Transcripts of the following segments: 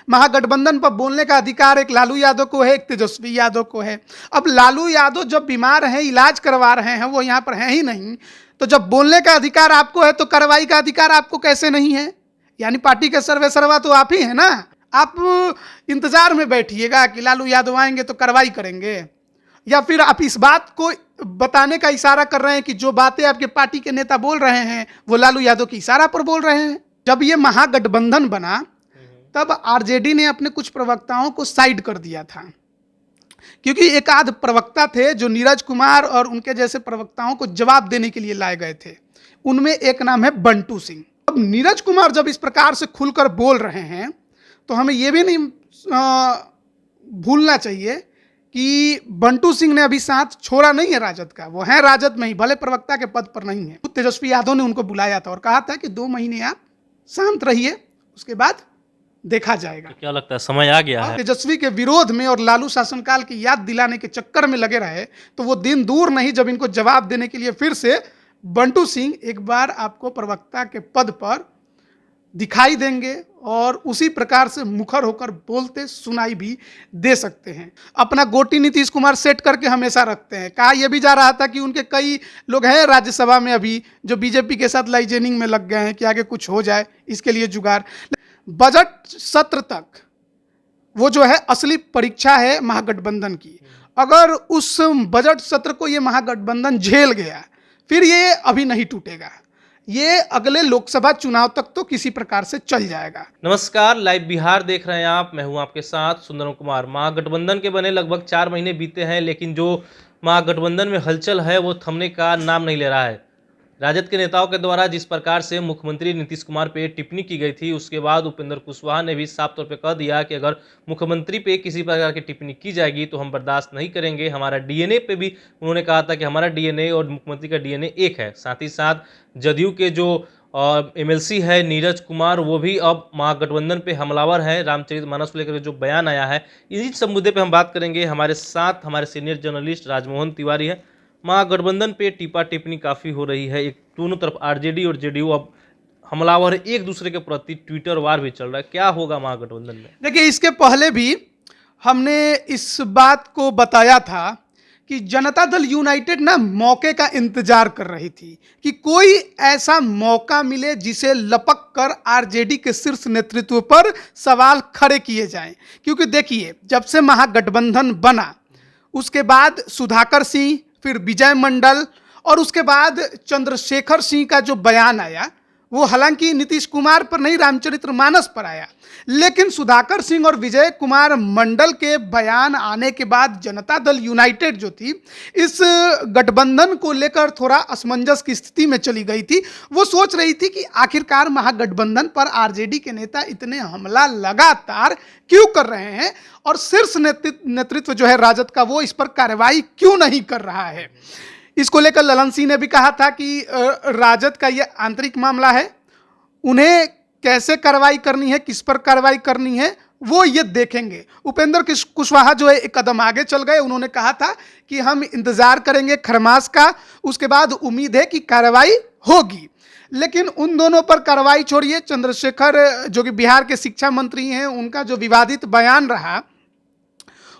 महागठबंधन पर बोलने का अधिकार एक लालू यादव को है, एक तेजस्वी यादव को है। अब लालू यादव जब बीमार हैं, इलाज करवा रहे हैं, वो यहाँ पर हैं ही नहीं, तो जब बोलने का अधिकार आपको है तो कार्रवाई का अधिकार आपको कैसे नहीं है? यानी पार्टी के सर्वे सर्वा तो आप ही है ना। आप इंतजार में बैठिएगा कि लालू यादव आएंगे तो कार्रवाई करेंगे, या फिर आप इस बात को बताने का इशारा कर रहे हैं कि जो बातें आपके पार्टी के नेता बोल रहे हैं वो लालू यादव के इशारा पर बोल रहे हैं? जब ये महागठबंधन बना तब आरजेडी ने अपने कुछ प्रवक्ताओं को साइड कर दिया था, क्योंकि एक आध प्रवक्ता थे जो नीरज कुमार और उनके जैसे प्रवक्ताओं को जवाब देने के लिए लाए गए थे। उनमें एक नाम है बंटू सिंह। अब नीरज कुमार जब इस प्रकार से खुलकर बोल रहे हैं तो हमें यह भी नहीं भूलना चाहिए कि बंटू सिंह ने अभी साथ छोड़ा नहीं है राजद का, वो है राजद में ही, भले प्रवक्ता के पद पर नहीं है। तेजस्वी यादव ने उनको बुलाया था और कहा था कि 2 महीने आप शांत रहिए, उसके बाद देखा जाएगा। तो क्या लगता है समय आ गया है? तेजस्वी के विरोध में और लालू शासनकाल की याद दिलाने के चक्कर में लगे रहे तो वो दिन दूर नहीं जब इनको जवाब देने के लिए फिर से बंटू सिंह एक बार आपको प्रवक्ता के पद पर दिखाई देंगे और उसी प्रकार से मुखर होकर बोलते सुनाई भी दे सकते हैं। अपना गोटी नीतीश कुमार सेट करके हमेशा रखते हैं। कहा यह भी जा रहा था कि उनके कई लोग हैं राज्यसभा में अभी जो बीजेपी के साथ लाइजेनिंग में लग गए हैं कि आगे कुछ हो जाए, इसके लिए जुगाड़। बजट सत्र तक वो जो है असली परीक्षा है महागठबंधन की। अगर उस बजट सत्र को ये महागठबंधन झेल गया फिर ये अभी नहीं टूटेगा, ये अगले लोकसभा चुनाव तक तो किसी प्रकार से चल जाएगा। नमस्कार, लाइव बिहार देख रहे हैं आप। मैं हूं आपके साथ सुंदरम कुमार। महागठबंधन के बने लगभग 4 महीने बीते हैं, लेकिन जो महागठबंधन में हलचल है वो थमने का नाम नहीं ले रहा है। राजद के नेताओं के द्वारा जिस प्रकार से मुख्यमंत्री नीतीश कुमार पे टिप्पणी की गई थी, उसके बाद उपेंद्र कुशवाहा ने भी साफ तौर पे कह दिया कि अगर मुख्यमंत्री पे किसी प्रकार की टिप्पणी की जाएगी तो हम बर्दाश्त नहीं करेंगे। हमारा डीएनए पे भी उन्होंने कहा था कि हमारा डीएनए और मुख्यमंत्री का डीएनए एक है। साथ ही साथ जदयू के जो एमएलसी है नीरज कुमार, वो भी अब महागठबंधन पे हमलावर है। रामचरितमानस को लेकर जो बयान आया है, इसी सब मुद्दे पे हम बात करेंगे। हमारे साथ हमारे सीनियर जर्नलिस्ट राजमोहन तिवारी है। महागठबंधन पे टीपा टिप्पणी काफ़ी हो रही है, एक दोनों तरफ आरजेडी और जेडीयू अब हमलावर एक दूसरे के प्रति ट्विटर वार भी चल रहा है। क्या होगा महागठबंधन में? देखिए, इसके पहले भी हमने इस बात को बताया था कि जनता दल यूनाइटेड ना मौके का इंतजार कर रही थी कि कोई ऐसा मौका मिले जिसे लपक कर आरजेडी के शीर्ष नेतृत्व पर सवाल खड़े किए जाएं। क्योंकि देखिए, जब से महागठबंधन बना उसके बाद सुधाकर सिंह, फिर विजय मंडल और उसके बाद चंद्रशेखर सिंह का जो बयान आया वो हालांकि नीतीश कुमार पर नहीं, रामचरितमानस पर आया, लेकिन सुधाकर सिंह और विजय कुमार मंडल के बयान आने के बाद जनता दल यूनाइटेड जो थी इस गठबंधन को लेकर थोड़ा असमंजस की स्थिति में चली गई थी। वो सोच रही थी कि आखिरकार महागठबंधन पर आरजेडी के नेता इतने हमला लगातार क्यों कर रहे हैं और शीर्ष नेतृत्व जो है राजद का वो इस पर कार्रवाई क्यों नहीं कर रहा है। इसको लेकर ललन सिंह ने भी कहा था कि राजद का ये आंतरिक मामला है, उन्हें कैसे कार्रवाई करनी है, किस पर कार्रवाई करनी है वो ये देखेंगे। उपेंद्र कुशवाहा जो है एक कदम आगे चल गए, उन्होंने कहा था कि हम इंतजार करेंगे खरमास का, उसके बाद उम्मीद है कि कार्रवाई होगी। लेकिन उन दोनों पर कार्रवाई छोड़िए, चंद्रशेखर जो कि बिहार के शिक्षा मंत्री हैं, उनका जो विवादित बयान रहा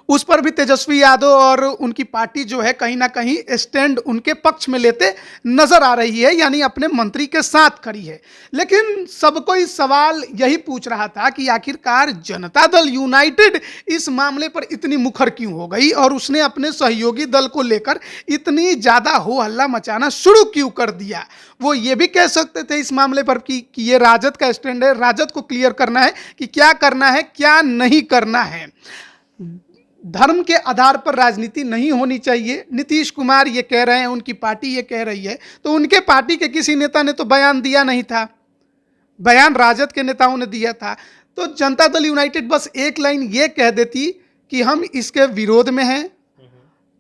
उस पर भी तेजस्वी यादव और उनकी पार्टी जो है कहीं ना कहीं स्टैंड उनके पक्ष में लेते नजर आ रही है, यानी अपने मंत्री के साथ खड़ी है। लेकिन सबको इस सवाल यही पूछ रहा था कि आखिरकार जनता दल यूनाइटेड इस मामले पर इतनी मुखर क्यों हो गई और उसने अपने सहयोगी दल को लेकर इतनी ज़्यादा हो हल्ला मचाना शुरू क्यों कर दिया। वो ये भी कह सकते थे इस मामले पर कि ये राजद का स्टैंड है, राजद को क्लियर करना है कि क्या करना है क्या नहीं करना है। धर्म के आधार पर राजनीति नहीं होनी चाहिए, नीतीश कुमार ये कह रहे हैं, उनकी पार्टी ये कह रही है, तो उनके पार्टी के किसी नेता ने तो बयान दिया नहीं था, बयान राजद के नेताओं ने दिया था। तो जनता दल यूनाइटेड बस एक लाइन ये कह देती कि हम इसके विरोध में हैं,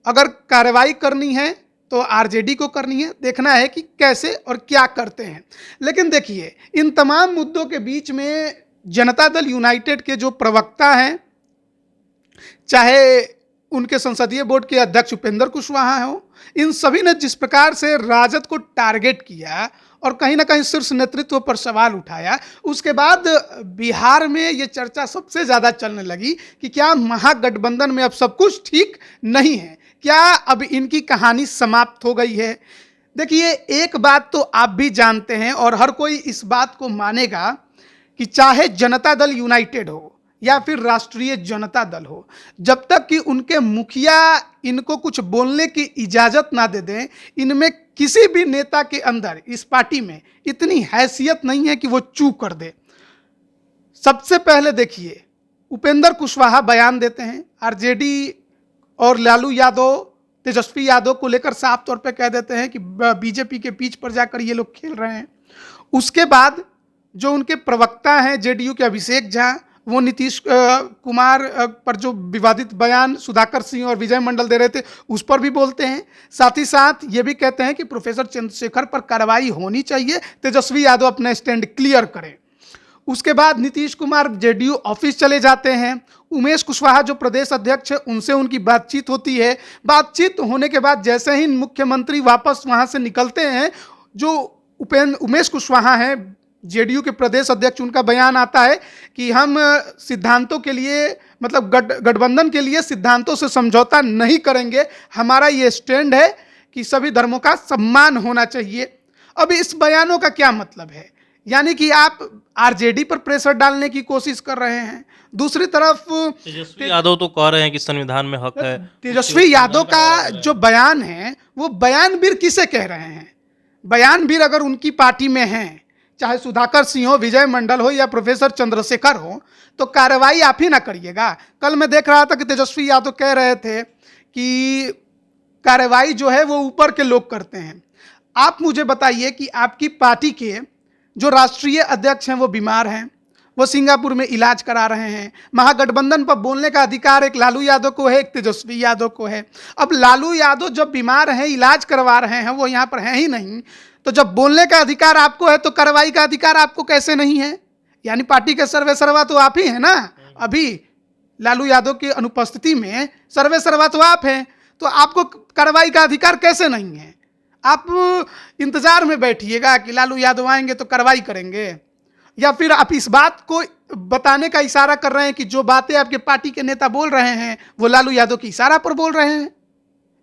अगर कार्रवाई करनी है तो आरजेडी को करनी है, देखना है कि कैसे और क्या करते हैं। लेकिन देखिए, इन तमाम मुद्दों के बीच में जनता दल यूनाइटेड के जो प्रवक्ता हैं, चाहे उनके संसदीय बोर्ड के अध्यक्ष उपेंद्र कुशवाहा हो, इन सभी ने जिस प्रकार से राजद को टारगेट किया और कहीं ना कहीं शीर्ष नेतृत्व पर सवाल उठाया। उसके बाद बिहार में ये चर्चा सबसे ज़्यादा चलने लगी कि क्या महागठबंधन में अब सब कुछ ठीक नहीं है, क्या अब इनकी कहानी समाप्त हो गई है। देखिए, एक बात तो आप भी जानते हैं और हर कोई इस बात को मानेगा कि चाहे जनता दल यूनाइटेड हो या फिर राष्ट्रीय जनता दल हो, जब तक कि उनके मुखिया इनको कुछ बोलने की इजाज़त ना दे दें, इनमें किसी भी नेता के अंदर इस पार्टी में इतनी हैसियत नहीं है कि वो चू कर दे। सबसे पहले देखिए, उपेंद्र कुशवाहा बयान देते हैं, आरजेडी और लालू यादव, तेजस्वी यादव को लेकर साफ तौर पे कह देते हैं कि बीजेपी के पीछ पर जाकर ये लोग खेल रहे हैं। उसके बाद जो उनके प्रवक्ता हैं जेडीयू के अभिषेक झा, वो नीतीश कुमार पर जो विवादित बयान सुधाकर सिंह और विजय मंडल दे रहे थे उस पर भी बोलते हैं। साथ ही साथ ये भी कहते हैं कि प्रोफेसर चंद्रशेखर पर कार्रवाई होनी चाहिए, तेजस्वी यादव अपना स्टैंड क्लियर करें। उसके बाद नीतीश कुमार जेडीयू ऑफिस चले जाते हैं। उमेश कुशवाहा जो प्रदेश अध्यक्ष है उनसे उनकी बातचीत होती है। बातचीत होने के बाद जैसे ही मुख्यमंत्री वापस वहाँ से निकलते हैं, जो उमेश कुशवाहा हैं जेडीयू के प्रदेश अध्यक्ष, उनका बयान आता है कि हम सिद्धांतों के लिए, मतलब गठबंधन के लिए सिद्धांतों से समझौता नहीं करेंगे, हमारा ये स्टैंड है कि सभी धर्मों का सम्मान होना चाहिए। अब इस बयानों का क्या मतलब है? यानी कि आप आरजेडी पर प्रेशर डालने की कोशिश कर रहे हैं। दूसरी तरफ तेजस्वी यादव तो कह रहे हैं कि संविधान में हक है। तेजस्वी यादव का जो बयान है वो बयानवीर किसे कह रहे हैं? बयानवीर अगर उनकी पार्टी में हैं, चाहे सुधाकर सिंह हो, विजय मंडल हो या प्रोफेसर चंद्रशेखर हो, तो कार्रवाई आप ही ना करिएगा। कल मैं देख रहा था कि तेजस्वी यादव कह रहे थे कि कार्रवाई जो है वो ऊपर के लोग करते हैं। आप मुझे बताइए कि आपकी पार्टी के जो राष्ट्रीय अध्यक्ष हैं वो बीमार हैं, वो सिंगापुर में इलाज करा रहे हैं। महागठबंधन पर बोलने का अधिकार एक लालू यादव को है, एक तेजस्वी यादव को है। अब लालू यादव जब बीमार हैं, इलाज करवा रहे हैं, वो यहाँ पर हैं ही नहीं, तो जब बोलने का अधिकार आपको है तो कार्रवाई का अधिकार आपको कैसे नहीं है? यानी पार्टी के सर्वे सर्वा तो आप ही हैं ना। अभी लालू यादव की अनुपस्थिति में सर्वे सर्वा तो आप हैं, तो आपको कार्रवाई का अधिकार कैसे नहीं है? आप इंतजार में बैठिएगा कि लालू यादव आएंगे तो कार्रवाई करेंगे, या फिर आप इस बात को बताने का इशारा कर रहे हैं कि जो बातें आपके पार्टी के नेता बोल रहे हैं वो लालू यादव के इशारा पर बोल रहे हैं?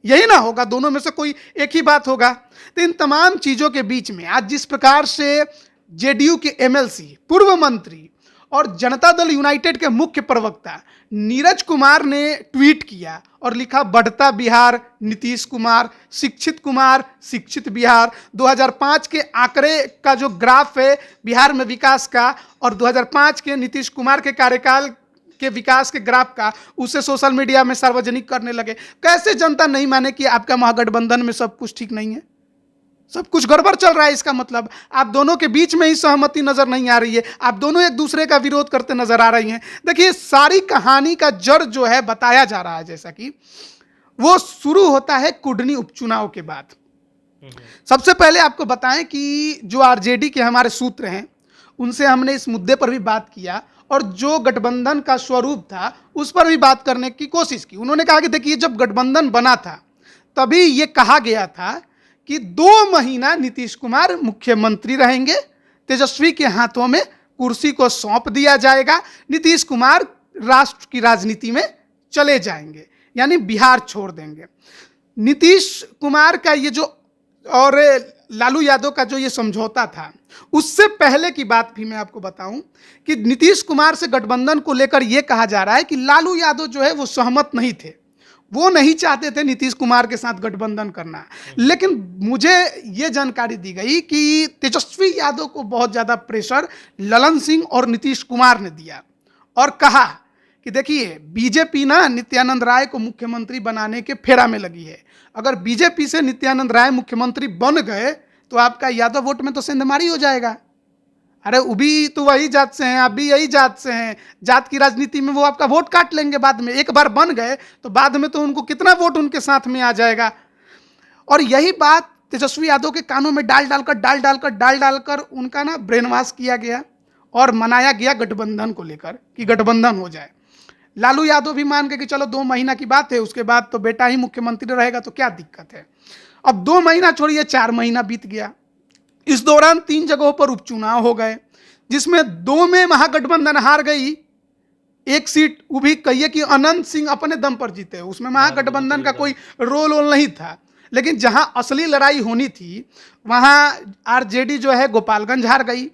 यही ना होगा, दोनों में से कोई एक ही बात होगा। तो इन तमाम चीज़ों के बीच में आज जिस प्रकार से जेडीयू के एमएलसी, पूर्व मंत्री और जनता दल यूनाइटेड के मुख्य प्रवक्ता नीरज कुमार ने ट्वीट किया और लिखा, बढ़ता बिहार नीतीश कुमार, शिक्षित बिहार। 2005 के आंकड़े का जो ग्राफ है बिहार में विकास का और 2005 के नीतीश कुमार के कार्यकाल के विकास के ग्राफ का, उसे सोशल मीडिया में सार्वजनिक करने लगे। कैसे जनता नहीं माने कि आपका महागठबंधन में सब कुछ ठीक नहीं है, सब कुछ गड़बड़ चल रहा है? इसका मतलब आप दोनों के बीच में ही सहमति नजर नहीं आ रही है, आप दोनों एक दूसरे का विरोध करते नजर आ रही हैं। देखिए, सारी कहानी का जड़ जो है बताया जा रहा है, जैसा कि वो शुरू होता है कुडनी उपचुनाव के बाद। सबसे पहले आपको बताएं कि जो आरजेडी के हमारे सूत्र हैं उनसे हमने इस मुद्दे पर भी बात किया और जो गठबंधन का स्वरूप था उस पर भी बात करने की कोशिश की। उन्होंने कहा कि देखिए, जब गठबंधन बना था तभी ये कहा गया था कि 2 महीना नीतीश कुमार मुख्यमंत्री रहेंगे, तेजस्वी के हाथों में कुर्सी को सौंप दिया जाएगा, नीतीश कुमार राष्ट्र की राजनीति में चले जाएंगे, यानी बिहार छोड़ देंगे। नीतीश कुमार का ये जो और लालू यादव का जो ये समझौता था, उससे पहले की बात भी मैं आपको बताऊं कि नीतीश कुमार से गठबंधन को लेकर यह कहा जा रहा है कि लालू यादव जो है वो सहमत नहीं थे, वो नहीं चाहते थे नीतीश कुमार के साथ गठबंधन करना। लेकिन मुझे ये जानकारी दी गई कि तेजस्वी यादव को बहुत ज़्यादा प्रेशर ललन सिंह और नीतीश कुमार ने दिया और कहा कि देखिए, बीजेपी ना नित्यानंद राय को मुख्यमंत्री बनाने के फेरा में लगी है। अगर बीजेपी से नित्यानंद राय मुख्यमंत्री बन गए तो आपका यादव वोट में तो सेंधमारी हो जाएगा। अरे वो भी तो वही जात से हैं, आप भी यही जात से हैं, जात की राजनीति में वो आपका वोट काट लेंगे बाद में। एक बार बन गए तो बाद में तो उनको कितना वोट उनके साथ में आ जाएगा। और यही बात तेजस्वी यादव के कानों में डाल डालकर उनका ना ब्रेन वॉश किया गया और मनाया गया गठबंधन को लेकर कि गठबंधन हो जाए। लालू यादव भी मान के कि चलो 2 महीना की बात है, उसके बाद तो बेटा ही मुख्यमंत्री रहेगा तो क्या दिक्कत है। अब 2 महीना छोड़िए, 4 महीना बीत गया। इस दौरान 3 जगहों पर उपचुनाव हो गए, जिसमें 2 में महागठबंधन हार गई। एक सीट वो भी कहिए कि अनंत सिंह अपने दम पर जीते, उसमें महागठबंधन का कोई रोल वोल नहीं था। लेकिन जहां असली लड़ाई होनी थी वहां आरजेडी जो है गोपालगंज हार गई।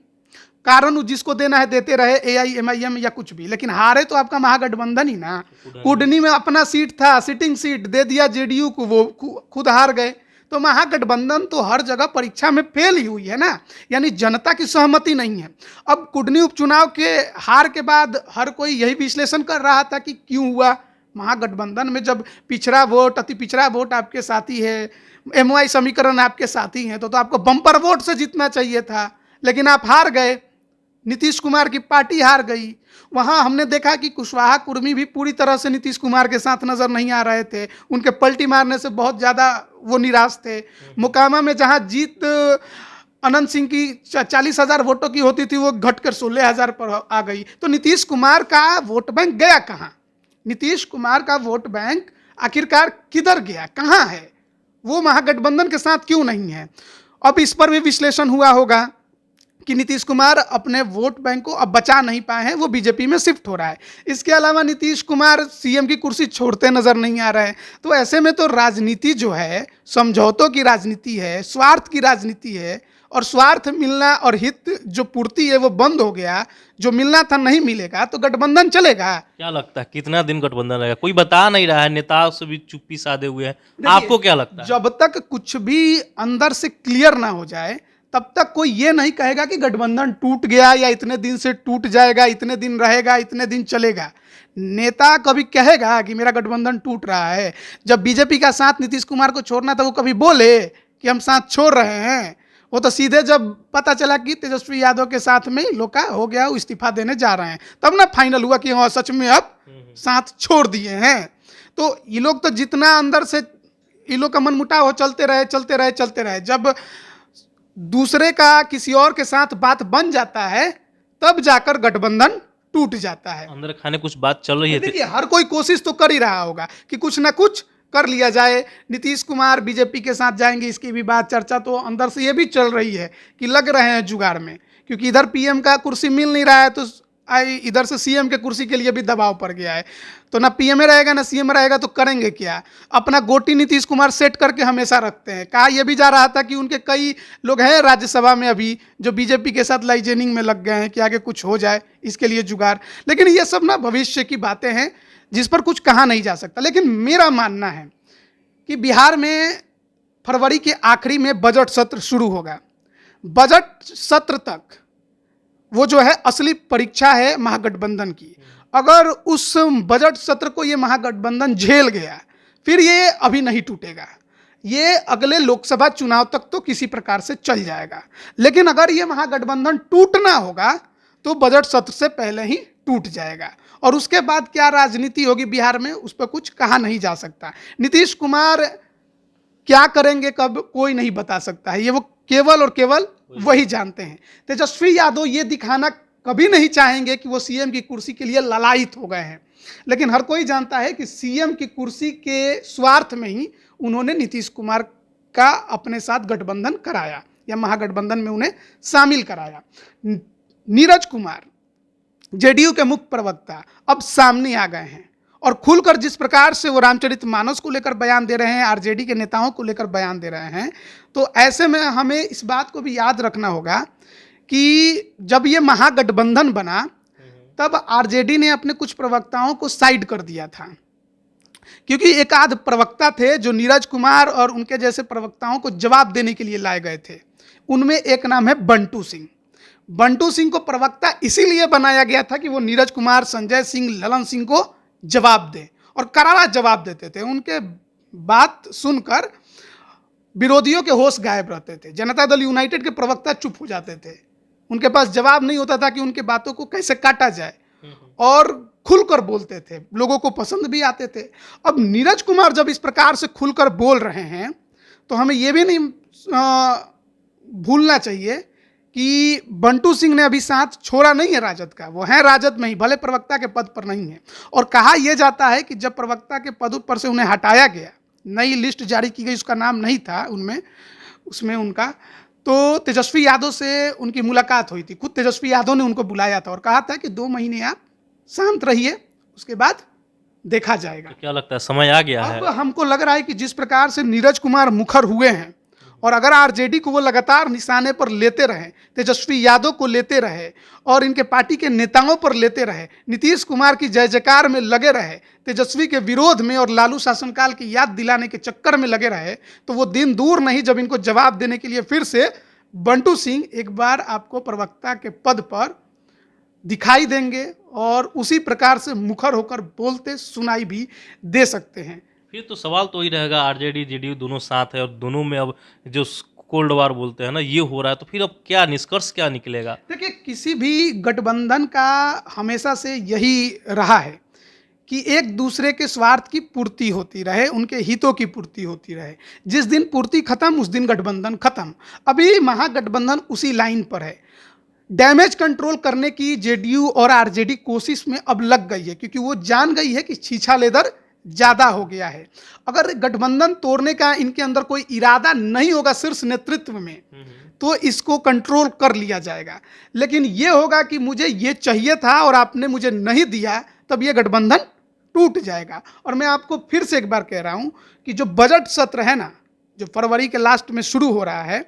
कारण जिसको देना है देते रहे, एआईएमआईएम या कुछ भी, लेकिन हारे तो आपका महागठबंधन ही ना। कुडनी में अपना सीट था, सिटिंग सीट दे दिया जेडीयू को, वो खुद हार गए। तो महागठबंधन तो हर जगह परीक्षा में फेल ही हुई है ना, यानी जनता की सहमति नहीं है। अब कुडनी उपचुनाव के हार के बाद हर कोई यही विश्लेषण कर रहा था कि क्यों हुआ। महागठबंधन में जब पिछड़ा वोट, अति पिछड़ा वोट आपके साथी है, एमवाई समीकरण आपके साथी हैं, तो आपको बम्पर वोट से जीतना चाहिए था, लेकिन आप हार गए। नीतीश कुमार की पार्टी हार गई। वहां हमने देखा कि कुशवाहा कुर्मी भी पूरी तरह से नीतीश कुमार के साथ नजर नहीं आ रहे थे, उनके पलटी मारने से बहुत ज़्यादा वो निराश थे। मोकामा में जहां जीत अनंत सिंह की 40,000 वोटों की होती थी, वो घटकर 16,000 पर आ गई। तो नीतीश कुमार का वोट बैंक गया कहाँ? नीतीश कुमार का वोट बैंक आखिरकार किधर गया, कहाँ है? वो महागठबंधन के साथ क्यों नहीं है? अब इस पर भी विश्लेषण हुआ होगा कि नीतीश कुमार अपने वोट बैंक को अब बचा नहीं पाए हैं, वो बीजेपी में शिफ्ट हो रहा है। इसके अलावा नीतीश कुमार सीएम की कुर्सी छोड़ते नजर नहीं आ रहे हैं। तो ऐसे में तो राजनीति जो है समझौतों की राजनीति है, स्वार्थ की राजनीति है, और स्वार्थ मिलना और हित जो पूर्ति है वो बंद हो गया। जो मिलना था नहीं मिलेगा तो गठबंधन चलेगा। क्या लगता है कितना दिन गठबंधन रहेगा? कोई बता नहीं रहा है, नेताओं से भी चुप्पी साधे हुए हैं। आपको क्या लगता है? जब तक कुछ भी अंदर से क्लियर ना हो जाए तब तक कोई ये नहीं कहेगा कि गठबंधन टूट गया या इतने दिन से टूट जाएगा, इतने दिन रहेगा, इतने दिन चलेगा। नेता कभी कहेगा कि मेरा गठबंधन टूट रहा है? जब बीजेपी का साथ नीतीश कुमार को छोड़ना था, वो कभी बोले कि हम साथ छोड़ रहे हैं? वो तो सीधे जब पता चला कि तेजस्वी यादव के साथ में लोका हो गया, वो इस्तीफा देने जा रहे हैं, तब ना फाइनल हुआ कि हाँ सच में अब साथ छोड़ दिए हैं। तो ये लोग तो जितना अंदर से ये लोग का मनमुटाव हो चलते रहे। जब दूसरे का किसी और के साथ बात बन जाता है तब जाकर गठबंधन टूट जाता है। अंदर खाने कुछ बात चल रही है। देखिए हर कोई कोशिश तो कर ही रहा होगा कि कुछ ना कुछ कर लिया जाए। नीतीश कुमार बीजेपी के साथ जाएंगे, इसकी भी बात चर्चा तो अंदर से ये भी चल रही है कि लग रहे हैं जुगाड़ में, क्योंकि इधर पीएम का कुर्सी मिल नहीं रहा है तो इधर से सीएम के कुर्सी के लिए भी दबाव पड़ गया है। तो ना पीएम रहेगा ना सीएम रहेगा तो करेंगे क्या? अपना गोटी नीतीश कुमार सेट करके हमेशा रखते हैं। कहा यह भी जा रहा था कि उनके कई लोग हैं राज्यसभा में अभी जो बीजेपी के साथ लाइजेनिंग में लग गए हैं कि आगे कुछ हो जाए इसके लिए जुगाड़। लेकिन ये सब ना भविष्य की बातें हैं जिस पर कुछ कहा नहीं जा सकता। लेकिन मेरा मानना है कि बिहार में फरवरी के आखिरी में बजट सत्र शुरू होगा। बजट सत्र तक वो जो है असली परीक्षा है महागठबंधन की। अगर उस बजट सत्र को ये महागठबंधन झेल गया फिर ये अभी नहीं टूटेगा, ये अगले लोकसभा चुनाव तक तो किसी प्रकार से चल जाएगा। लेकिन अगर ये महागठबंधन टूटना होगा तो बजट सत्र से पहले ही टूट जाएगा, और उसके बाद क्या राजनीति होगी बिहार में उस पर कुछ कहा नहीं जा सकता। नीतीश कुमार क्या करेंगे कब कोई नहीं बता सकता है, ये वो केवल और केवल वही जानते हैं। तेजस्वी यादव ये दिखाना कभी नहीं चाहेंगे कि वो सीएम की कुर्सी के लिए ललायित हो गए हैं, लेकिन हर कोई जानता है कि सीएम की कुर्सी के स्वार्थ में ही उन्होंने नीतीश कुमार का अपने साथ गठबंधन कराया या महागठबंधन में उन्हें शामिल कराया। नीरज कुमार जेडीयू के मुख्य प्रवक्ता अब सामने आ गए हैं और खुलकर जिस प्रकार से वो रामचरितमानस को लेकर बयान दे रहे हैं, आरजेडी के नेताओं को लेकर बयान दे रहे हैं, तो ऐसे में हमें इस बात को भी याद रखना होगा कि जब ये महागठबंधन बना तब आरजेडी ने अपने कुछ प्रवक्ताओं को साइड कर दिया था, क्योंकि एक आध प्रवक्ता थे जो नीरज कुमार और उनके जैसे प्रवक्ताओं को जवाब देने के लिए लाए गए थे। उनमें एक नाम है बंटू सिंह। बंटू सिंह को प्रवक्ता इसीलिए बनाया गया था कि वो नीरज कुमार, संजय सिंह, ललन सिंह को जवाब दें, और करारा जवाब देते थे। उनके बात सुनकर विरोधियों के होश गायब रहते थे। जनता दल यूनाइटेड के प्रवक्ता चुप हो जाते थे, उनके पास जवाब नहीं होता था कि उनके बातों को कैसे काटा जाए, और खुलकर बोलते थे, लोगों को पसंद भी आते थे। अब नीरज कुमार जब इस प्रकार से खुलकर बोल रहे हैं तो हमें यह भी नहीं भूलना चाहिए कि बंटू सिंह ने अभी साथ छोड़ा नहीं है राजद का, वो है राजद में ही, भले प्रवक्ता के पद पर नहीं है। और कहा यह जाता है कि जब प्रवक्ता के पद पर से उन्हें हटाया गया, नई लिस्ट जारी की गई, उसका नाम नहीं था उसमें उनका, तो तेजस्वी यादव से उनकी मुलाकात हुई थी। खुद तेजस्वी यादव ने उनको बुलाया था और कहा था कि 2 महीने आप शांत रहिए, उसके बाद देखा जाएगा। तो क्या लगता है समय आ गया है? अब हमको लग रहा है कि जिस प्रकार से नीरज कुमार मुखर हुए हैं और अगर आरजेडी को वो लगातार निशाने पर लेते रहे, तेजस्वी यादव को लेते रहे और इनके पार्टी के नेताओं पर लेते रहे, नीतीश कुमार की जय जयकार में लगे रहे, तेजस्वी के विरोध में और लालू शासनकाल की याद दिलाने के चक्कर में लगे रहे, तो वो दिन दूर नहीं जब इनको जवाब देने के लिए फिर से बंटू सिंह एक बार आपको प्रवक्ता के पद पर दिखाई देंगे और उसी प्रकार से मुखर होकर बोलते सुनाई भी दे सकते हैं। फिर तो सवाल तो ही रहेगा, आरजेडी जेडीयू दोनों साथ है और दोनों में अब जो कोल्ड वार बोलते हैं ना, ये हो रहा है, तो फिर अब क्या निष्कर्ष क्या निकलेगा? देखिए, किसी भी गठबंधन का हमेशा से यही रहा है कि एक दूसरे के स्वार्थ की पूर्ति होती रहे, उनके हितों की पूर्ति होती रहे। जिस दिन पूर्ति खत्म उस दिन गठबंधन खत्म। अभी महागठबंधन उसी लाइन पर है। डैमेज कंट्रोल करने की जेडीयू और आरजेडी कोशिश में अब लग गई है, क्योंकि वो जान गई है कि छीछा लेदर ज़्यादा हो गया है। अगर गठबंधन तोड़ने का इनके अंदर कोई इरादा नहीं होगा शीर्ष नेतृत्व में, तो इसको कंट्रोल कर लिया जाएगा। लेकिन ये होगा कि मुझे ये चाहिए था और आपने मुझे नहीं दिया, तब ये गठबंधन टूट जाएगा। और मैं आपको फिर से एक बार कह रहा हूँ कि जो बजट सत्र है ना, जो फरवरी के लास्ट में शुरू हो रहा है,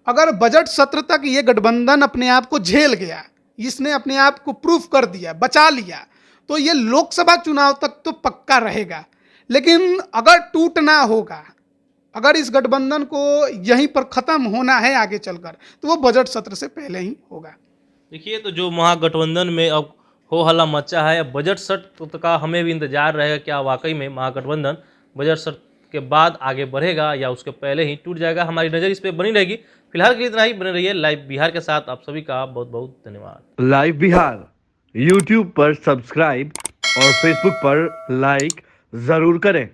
अगर बजट सत्र तक ये गठबंधन अपने आप को झेल गया, इसने अपने आप को प्रूफ कर दिया, बचा लिया, तो ये लोकसभा चुनाव तक तो पक्का रहेगा। लेकिन अगर टूटना होगा, अगर इस गठबंधन को यहीं पर ख़त्म होना है आगे चलकर, तो वो बजट सत्र से पहले ही होगा। देखिए, तो जो महागठबंधन में अब हो हल्ला मचा है, अब बजट सत्र का हमें भी इंतजार रहेगा। क्या वाकई में महागठबंधन बजट सत्र के बाद आगे बढ़ेगा या उसके पहले ही टूट जाएगा? हमारी नज़र इस पर बनी रहेगी। फिलहाल के लिए इतना ही। बने रहिए लाइव बिहार के साथ। आप सभी का बहुत बहुत धन्यवाद। लाइव बिहार यूट्यूब पर सब्सक्राइब और फेसबुक पर लाइक जरूर करें।